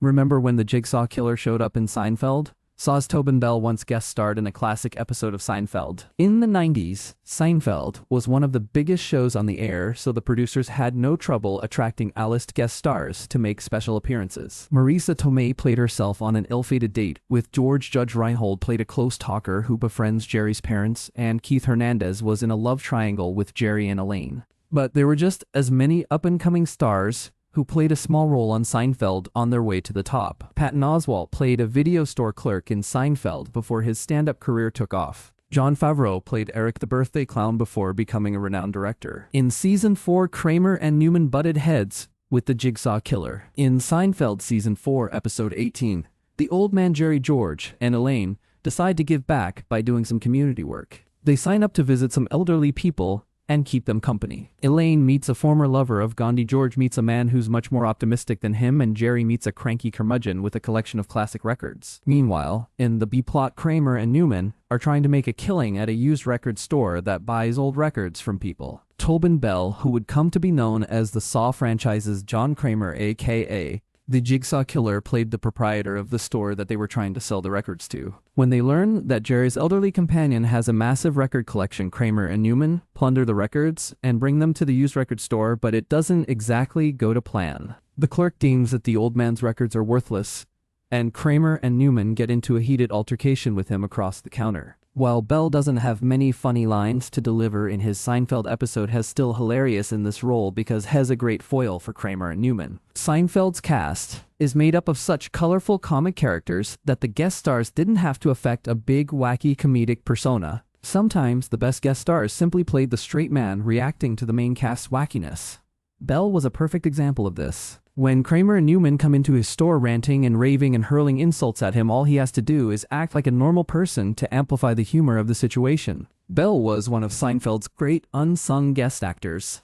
Remember when the Jigsaw killer showed up in Seinfeld? Saw's Tobin Bell once guest starred in a classic episode of Seinfeld. In the 90s, Seinfeld was one of the biggest shows on the air, so the producers had no trouble attracting A-list guest stars to make special appearances. Marisa Tomei played herself on an ill-fated date with George. Judge Reinhold played a close talker who befriends Jerry's parents, and Keith Hernandez was in a love triangle with Jerry and Elaine. But there were just as many up-and-coming stars who played a small role on Seinfeld on their way to the top. Patton Oswalt played a video store clerk in Seinfeld before his stand-up career took off. Jon Favreau played Eric the birthday clown before becoming a renowned director. In Season 4, Kramer and Newman butted heads with the Jigsaw killer. In Seinfeld Season 4, Episode 18, the old man Jerry, George, and Elaine decide to give back by doing some community work. They sign up to visit some elderly people and keep them company. Elaine meets a former lover of Gandhi. George meets a man who's much more optimistic than him, and Jerry meets a cranky curmudgeon with a collection of classic records. Meanwhile, in the B-plot, Kramer and Newman are trying to make a killing at a used record store that buys old records from people. Tobin Bell, who would come to be known as the Saw franchise's John Kramer, aka the Jigsaw Killer, played the proprietor of the store that they were trying to sell the records to. When they learn that Jerry's elderly companion has a massive record collection, Kramer and Newman plunder the records and bring them to the used record store, but it doesn't exactly go to plan. The clerk deems that the old man's records are worthless, and Kramer and Newman get into a heated altercation with him across the counter. While Bell doesn't have many funny lines to deliver in his Seinfeld episode, Hes still hilarious in this role because Hes a great foil for Kramer and Newman. Seinfeld's cast is made up of such colorful comic characters that the guest stars didn't have to affect a big, wacky comedic persona. Sometimes the best guest stars simply played the straight man reacting to the main cast's wackiness. Bell was a perfect example of this. When Kramer and Newman come into his store ranting and raving and hurling insults at him, all he has to do is act like a normal person to amplify the humor of the situation. Bell was one of Seinfeld's great unsung guest actors.